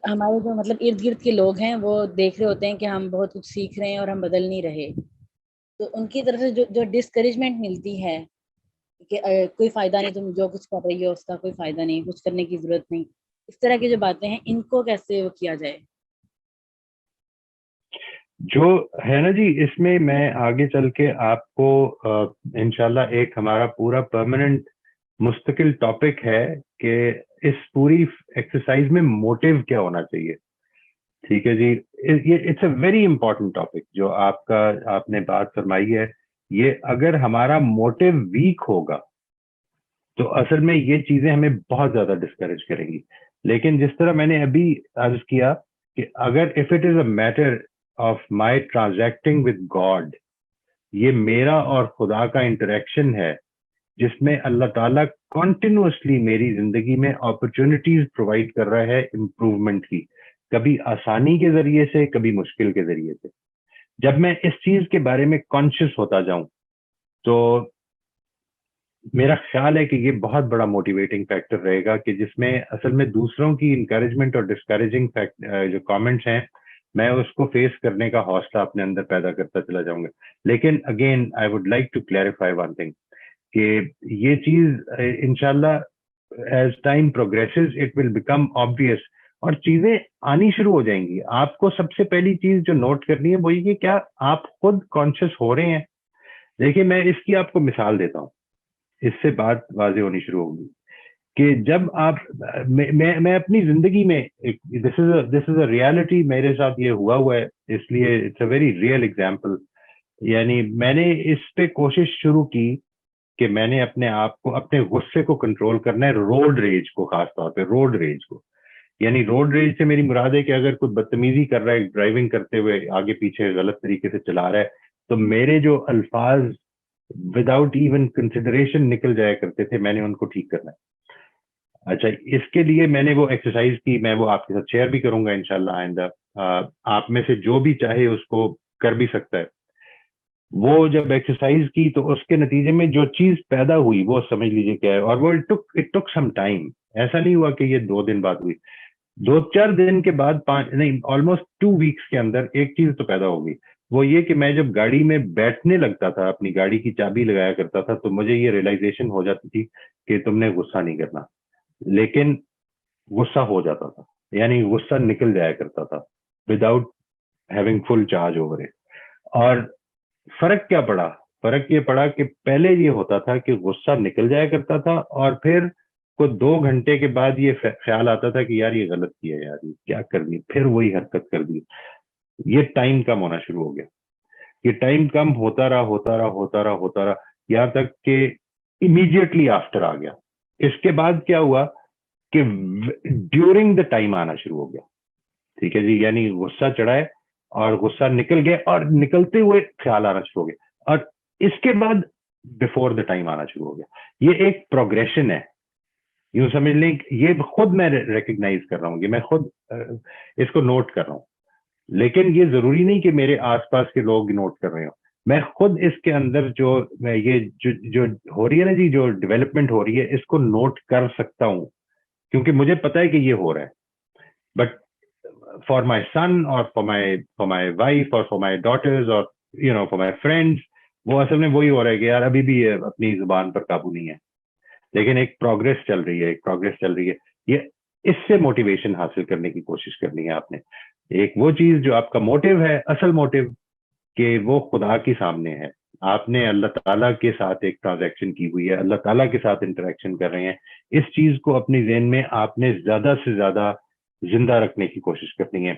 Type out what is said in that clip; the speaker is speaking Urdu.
ہمارے جو مطلب ارد گرد کے لوگ ہیں وہ دیکھ رہے ہوتے ہیں کہ ہم بہت کچھ سیکھ رہے ہیں اور ہم بدل نہیں رہے، تو ان کی طرف سے جو ڈسکریجمنٹ ملتی ہے کہ کوئی فائدہ نہیں، تم جو کچھ کر رہی ہو اس کا کوئی فائدہ نہیں، کچھ کرنے کی ضرورت نہیں، اس طرح کی جو باتیں ہیں ان کو کیسے وہ کیا جائے؟ جو ہے نا جی، اس میں آگے چل کے آپ کو انشاءاللہ ایک ہمارا پورا پرماننٹ مستقل ٹاپک ہے کہ اس پوری ایکسرسائز میں موٹیو کیا ہونا چاہیے. ٹھیک ہے جی، it's a very important topic جو آپ نے بات فرمائی ہے. یہ اگر ہمارا موٹیو ویک ہوگا تو اصل میں یہ چیزیں ہمیں بہت زیادہ ڈسکریج کریں گی. لیکن جس طرح میں نے ابھی عرض کیا کہ اگر if it is a matter of my transacting with God, یہ میرا اور خدا کا انٹریکشن ہے جس میں اللہ تعالیٰ کنٹینیوسلی میری زندگی میں اپرچونٹیز پرووائڈ کر رہا ہے امپروومنٹ کی، کبھی آسانی کے ذریعے سے، کبھی مشکل کے ذریعے سے. جب میں اس چیز کے بارے میں کانشیس ہوتا جاؤں تو میرا خیال ہے کہ یہ بہت بڑا موٹیویٹنگ فیکٹر رہے گا کہ جس میں اصل میں دوسروں کی انکریجمنٹ اور ڈسکریجنگ جو کامنٹس ہیں، میں اس کو فیس کرنے کا حوصلہ اپنے اندر پیدا کرتا چلا جاؤں گا. لیکن again I would like to clarify one thing کہ یہ چیز انشاءاللہ as time progresses it will become obvious اور چیزیں آنی شروع ہو جائیں گی. آپ کو سب سے پہلی چیز جو نوٹ کرنی ہے وہ یہ کہ کیا آپ خود کانشیس ہو رہے ہیں. دیکھیے میں اس کی آپ کو مثال دیتا ہوں، اس سے بات واضح ہونی شروع ہوگی کہ جب آپ میں اپنی زندگی میں دس از اے ریالٹی میرے ساتھ یہ ہوا ہے، اس لیے it's a very real example. یعنی میں نے اس پہ کوشش شروع کی کہ میں نے اپنے آپ کو، اپنے غصے کو کنٹرول کرنا ہے، روڈ ریج کو، خاص طور پہ روڈ ریج کو. یعنی روڈ ریج سے میری مراد ہے کہ اگر کوئی بدتمیزی کر رہا ہے ڈرائیونگ کرتے ہوئے، آگے پیچھے غلط طریقے سے چلا رہا ہے، تو میرے جو الفاظ وداؤٹ ایون کنسیڈریشن نکل جایا کرتے تھے، میں نے ان کو ٹھیک کرنا ہے. اچھا، اس کے لیے میں نے وہ ایکسرسائز کی، میں وہ آپ کے ساتھ شیئر بھی کروں گا انشاءاللہ آئندہ. آپ میں سے جو بھی چاہے اس کو کر بھی سکتا ہے. وہ جب ایکسرسائز کی تو اس کے نتیجے میں جو چیز پیدا ہوئی وہ سمجھ لیجیے کیا ہے. اور وہ اٹ ٹک سم ٹائم، ایسا نہیں ہوا کہ یہ 2 دن بعد ہوئی. 2-4 دن کے بعد، 5 نہیں، آلموسٹ 2 ویکس کے اندر ایک چیز تو پیدا ہوگی. وہ یہ کہ میں جب گاڑی میں بیٹھنے لگتا تھا، اپنی گاڑی کی چابی لگایا کرتا تھا، تو مجھے یہ ریئلائزیشن ہو جاتی تھی کہ تم نے غصہ نہیں کرنا. لیکن غصہ ہو جاتا تھا، یعنی غصہ نکل جایا کرتا تھا without having full charge over it. اور فرق کیا پڑا؟ فرق یہ پڑا کہ پہلے یہ ہوتا تھا کہ غصہ نکل جایا کرتا تھا اور پھر کو 2 گھنٹے کے بعد یہ خیال آتا تھا کہ یار یہ غلط کیا، یار یہ کیا کر دی، پھر وہی حرکت کر دی. یہ ٹائم کم ہونا شروع ہو گیا. یہ ٹائم کم ہوتا رہا یہاں تک کہ امیڈیٹلی آفٹر آ گیا. اس کے بعد کیا ہوا کہ ڈیورنگ دا ٹائم آنا شروع ہو گیا. ٹھیک ہے جی، یعنی غصہ چڑھائے اور غصہ نکل گیا اور نکلتے ہوئے خیال آنا شروع ہو گیا، اور اس کے بعد بفور دا ٹائم آنا شروع ہو گیا. یہ ایک پروگریشن ہے، یوں سمجھ لیں. یہ خود میں ریکگنائز کر رہا ہوں، یہ میں خود اس کو نوٹ کر رہا ہوں. لیکن یہ ضروری نہیں کہ میرے آس پاس کے لوگ نوٹ کر رہے ہوں. میں خود اس کے اندر جو ہو رہی ہے نا جی، جو ڈیولپمنٹ ہو رہی ہے، اس کو نوٹ کر سکتا ہوں کیونکہ مجھے پتا ہے کہ یہ ہو رہا ہے. بٹ فار مائی سن اور فار مائی وائف اور فار مائی ڈاٹرز اور فار مائی فرینڈس، وہ اصل میں وہی ہو رہا ہے کہ یار ابھی بھی اپنی زبان پر قابو نہیں ہے. لیکن ایک پروگرس چل رہی ہے. یہ اس سے موٹیویشن حاصل کرنے کی کوشش کرنی ہے آپ نے. ایک وہ چیز جو آپ کا موٹیو ہے، اصل موٹیو، کہ وہ خدا کے سامنے ہے. آپ نے اللہ تعالیٰ کے ساتھ ایک ٹرانزیکشن کی ہوئی ہے، اللہ تعالیٰ کے ساتھ انٹریکشن کر رہے ہیں. اس چیز کو اپنی ذہن میں آپ نے زیادہ سے زیادہ زندہ رکھنے کی کوشش کرنی ہے.